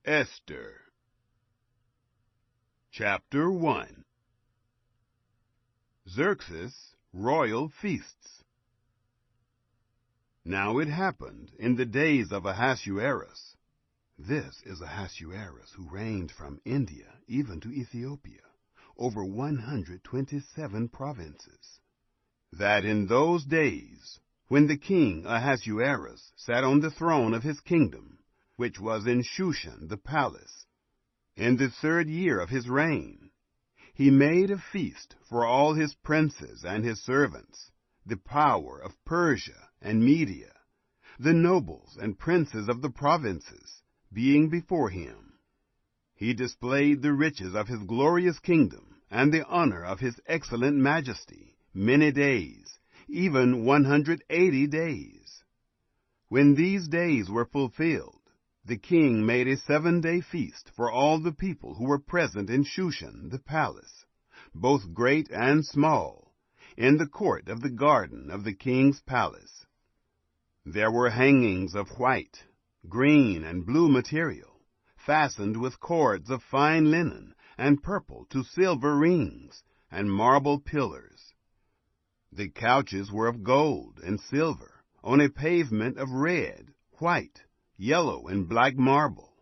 Esther. Chapter 1. Xerxes' Royal Feasts. Now it happened in the days of Ahasuerus. This is Ahasuerus, who reigned from India even to Ethiopia, over 127 provinces. That in those days, when the king Ahasuerus sat on the throne of his kingdom, which was in Shushan the palace, in the 3rd year of his reign, he made a feast for all his princes and his servants, the power of Persia and Media, the nobles and princes of the provinces, being before him. He displayed the riches of his glorious kingdom and the honor of his excellent majesty many days, even 180 days. When these days were fulfilled, the king made a 7-day feast for all the people who were present in Shushan the palace, both great and small, in the court of the garden of the king's palace. There were hangings of white, green, and blue material, fastened with cords of fine linen, and purple to silver rings, and marble pillars. The couches were of gold and silver, on a pavement of red, white, yellow, and black marble.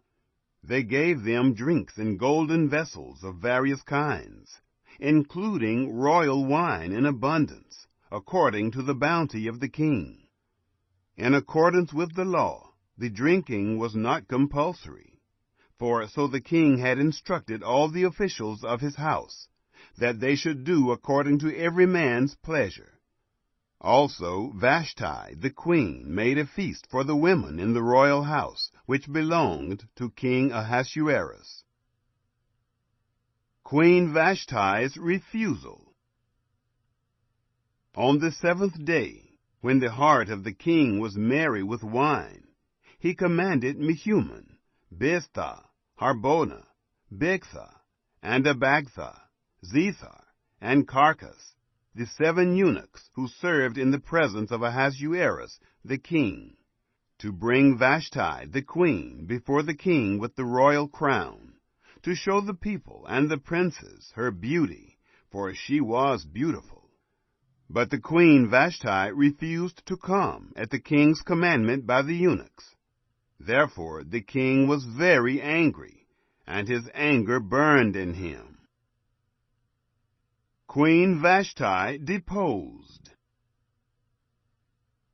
They gave them drinks in golden vessels of various kinds, including royal wine in abundance, according to the bounty of the king. In accordance with the law, the drinking was not compulsory, for so the king had instructed all the officials of his house, that they should do according to every man's pleasure. Also Vashti the queen made a feast for the women in the royal house, which belonged to King Ahasuerus. Queen Vashti's refusal. On the 7th day, when the heart of the king was merry with wine, he commanded Mehuman, Biztha, Harbona, Bigtha, and Abagtha, Zethar, and Carcas, the 7 eunuchs who served in the presence of Ahasuerus the king, to bring Vashti the queen before the king with the royal crown, to show the people and the princes her beauty, for she was beautiful. But the queen Vashti refused to come at the king's commandment by the eunuchs. Therefore the king was very angry, and his anger burned in him. Queen Vashti deposed.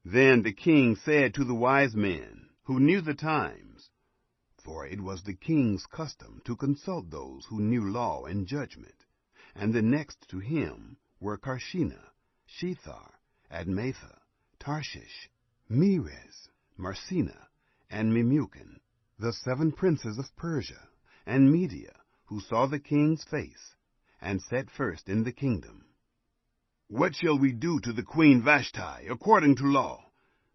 Then the king said to the wise men, who knew the times, for it was the king's custom to consult those who knew law and judgment, and the next to him were Carshena, Shethar, Admatha, Tarshish, Meres, Marsena, and Memucan, the 7 princes of Persia and Media, who saw the king's face, and sat first in the kingdom. What shall we do to the queen Vashti according to law,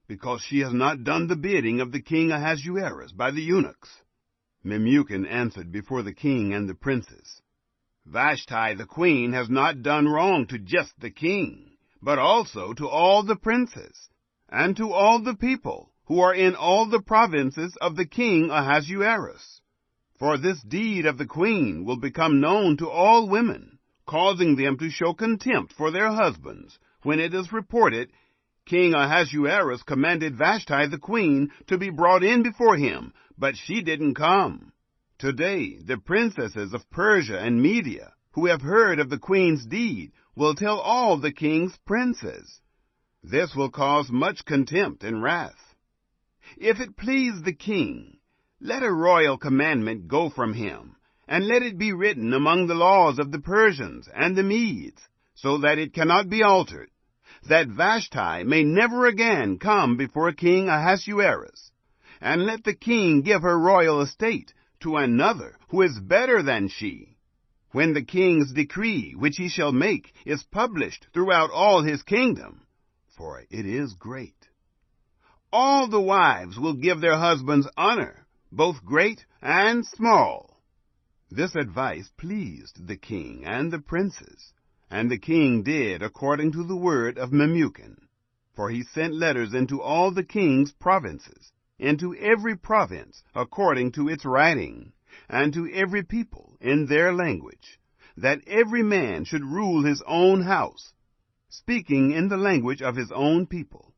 because she has not done the bidding of the king Ahasuerus by the eunuchs? Memucan answered before the king and the princes, Vashti the queen has not done wrong to just the king, but also to all the princes, and to all the people who are in all the provinces of the king Ahasuerus. For this deed of the queen will become known to all women, causing them to show contempt for their husbands, when it is reported, King Ahasuerus commanded Vashti the queen to be brought in before him, but she didn't come. Today the princesses of Persia and Media, who have heard of the queen's deed, will tell all the king's princes. This will cause much contempt and wrath. If it please the king, let a royal commandment go from him, and let it be written among the laws of the Persians and the Medes, so that it cannot be altered, that Vashti may never again come before King Ahasuerus, and let the king give her royal estate to another who is better than she, when the king's decree which he shall make is published throughout all his kingdom, for it is great. All the wives will give their husbands honor, both great and small. This advice pleased the king and the princes, and the king did according to the word of Memucan, for he sent letters into all the king's provinces, into every province according to its writing, and to every people in their language, that every man should rule his own house, speaking in the language of his own people.